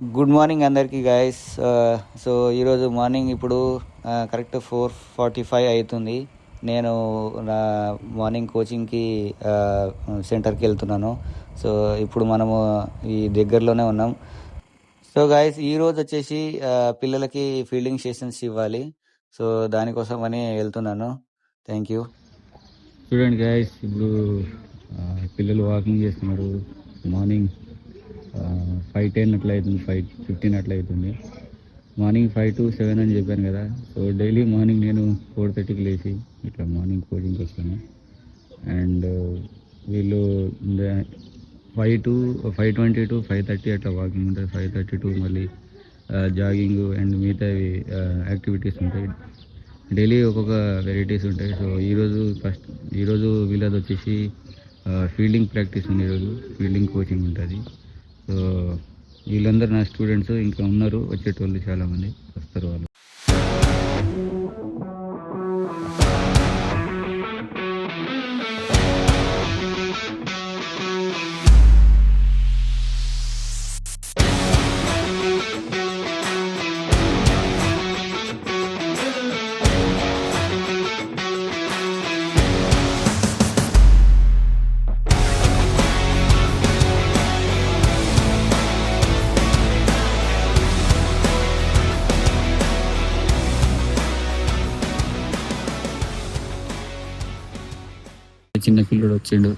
Good morning అందరికీ guys. So ఈరోజు morning ఇప్పుడు కరెక్ట్ 4:45 అవుతుంది. నేను నా మార్నింగ్ కోచింగ్కి సెంటర్కి వెళ్తున్నాను. సో ఇప్పుడు మనము ఈ దగ్గరలోనే ఉన్నాం. సో గైస్ ఈరోజు వచ్చేసి పిల్లలకి ఫీల్డింగ్ సెషన్స్ ఇవ్వాలి. సో దానికోసం అని వెళ్తున్నాను. Thank you. చూడండి గాయస్, ఇప్పుడు పిల్లలు వాకింగ్ చేస్తున్నారు. మార్నింగ్ 5:10 అట్లా అవుతుంది, 5:15 అట్లా అవుతుంది. మార్నింగ్ 5 to 7 అని చెప్పాను కదా. సో డైలీ మార్నింగ్ నేను 4:30కి లేచి ఇట్లా మార్నింగ్ కోచింగ్కి వస్తాను. అండ్ వీళ్ళు 5:20 to 5:30 అట్లా వాకింగ్ ఉంటుంది. 5:30 to మళ్ళీ జాగింగ్ అండ్ మిగతా యాక్టివిటీస్ ఉంటాయి. డైలీ ఒక్కొక్క వెరైటీస్ ఉంటాయి. సో ఈరోజు వీళ్ళది వచ్చేసి ఫీల్డింగ్ ప్రాక్టీస్ ఉంది. ఈరోజు ఫీల్డింగ్ కోచింగ్ ఉంటుంది. సో వీళ్ళందరూ నా స్టూడెంట్స్. ఇంకా ఉన్నారు వచ్చేటోళ్ళు, చాలామంది వస్తారు వాళ్ళు. చిన్న పిల్లడు వచ్చిండు,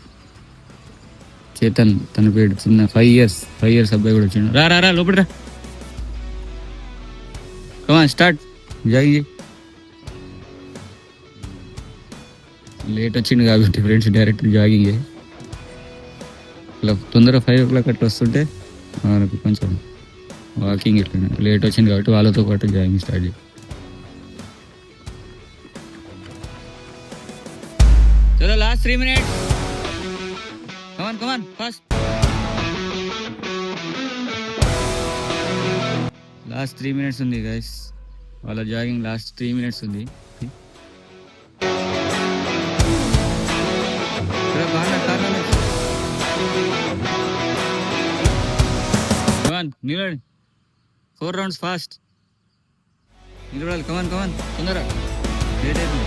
చేతన్ తన పేరు. చిన్న 5 years అబ్బాయి కూడా వచ్చిండు. రా లోపల రా. Come on start jogging. లేట్ వచ్చిండు కాబట్టి ఫ్రెండ్స్ డైరెక్ట్ జాగింగ్. ఇట్లా తొందరగా 5 o'clock అట్లా వస్తుంటే మనకు కొంచెం వాకింగ్ ఇట్లా. లేట్ వచ్చింది కాబట్టి వాళ్ళతో పాటు జాగింగ్ స్టార్ట్ చేయి. చలో last 3 minutes. Come on fast. Last 3 minutes ఉంది గైస్. వాళ్ళ జాగింగ్ లాస్ట్ 3 minutes ఉంది. నిలబడి 4 rounds ఫాస్ట్ నిలబడాలి. కమాన్ తొందరగా, లేట్ అవుతుంది.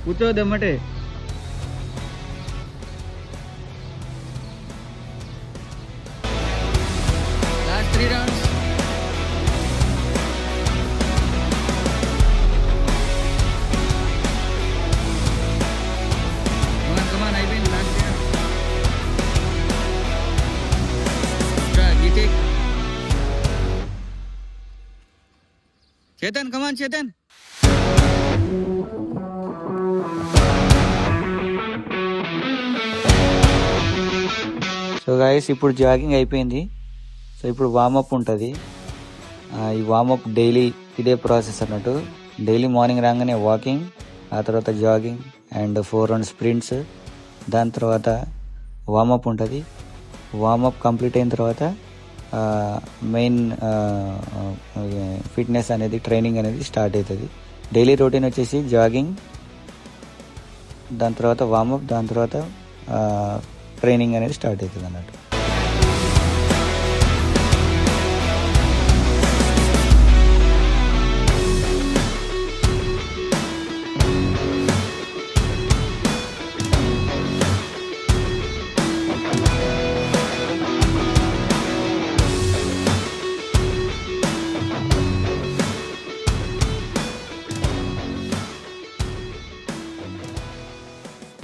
కూర్చోదమ్మటే. Last 3 rounds. కమాన్ అయిపోయింది. లాస్ట్ చేతన్ కమాన్ చేతన్. సో గైస్ ఇప్పుడు జాగింగ్ అయిపోయింది. సో ఇప్పుడు వార్మప్ ఉంటుంది. ఈ వార్మప్ డైలీ ఇదే ప్రాసెస్ అన్నట్టు. డైలీ మార్నింగ్ రాగానే వాకింగ్, ఆ తర్వాత జాగింగ్ అండ్ 4 round స్ప్రింట్స్. దాని తర్వాత వార్మప్ ఉంటుంది. వార్మప్ కంప్లీట్ అయిన తర్వాత మెయిన్ ఫిట్నెస్ అనేది, ట్రైనింగ్ అనేది స్టార్ట్ అవుతుంది. డైలీ రొటీన్ వచ్చేసి జాగింగ్, దాని తర్వాత వార్మప్, దాని తర్వాత ట్రైనింగ్ అనేది స్టార్ట్ అవుతుంది అన్నట్టు.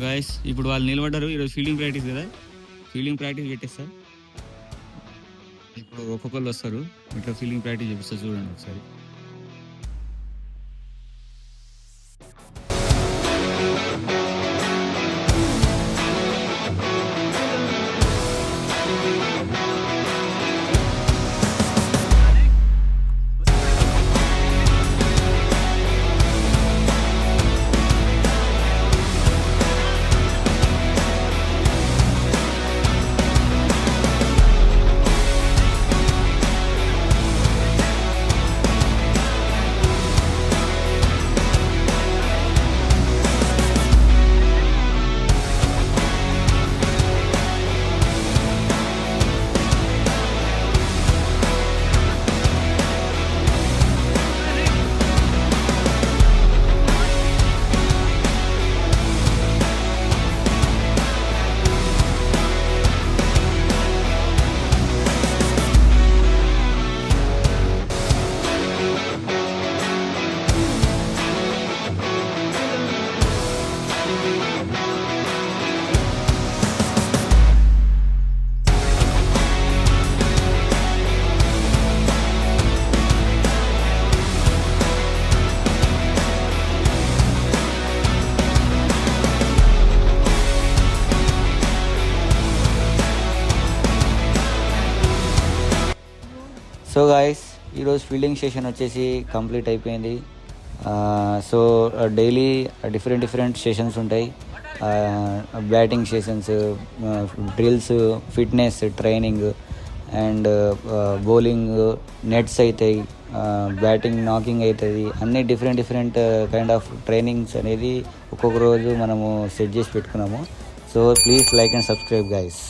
గైస్ ఇప్పుడు వాళ్ళు నిలబడ్డారు. ఈరోజు ఫీల్డింగ్ ప్రాక్టీస్ కదా, ఫీల్డింగ్ ప్రాక్టీస్ పెట్టేస్తారు. ఇప్పుడు ఒక్కొక్కరు వస్తారు, ఇట్లా ఫీల్డింగ్ ప్రాక్టీస్ చేపిస్తారు. చూడండి ఒకసారి. సో గాయస్ ఈరోజు ఫీల్డింగ్ సెషన్ వచ్చేసి కంప్లీట్ అయిపోయింది. సో డైలీ డిఫరెంట్ సెషన్స్ ఉంటాయి. Batting sessions, drills, fitness training and bowling nets అవుతాయి, బ్యాటింగ్ నాకింగ్ అవుతుంది. అన్నీ డిఫరెంట్ కైండ్ ఆఫ్ ట్రైనింగ్స్ అనేది ఒక్కొక్క రోజు మనము సెట్ చేసి పెట్టుకున్నాము. So please like and subscribe guys.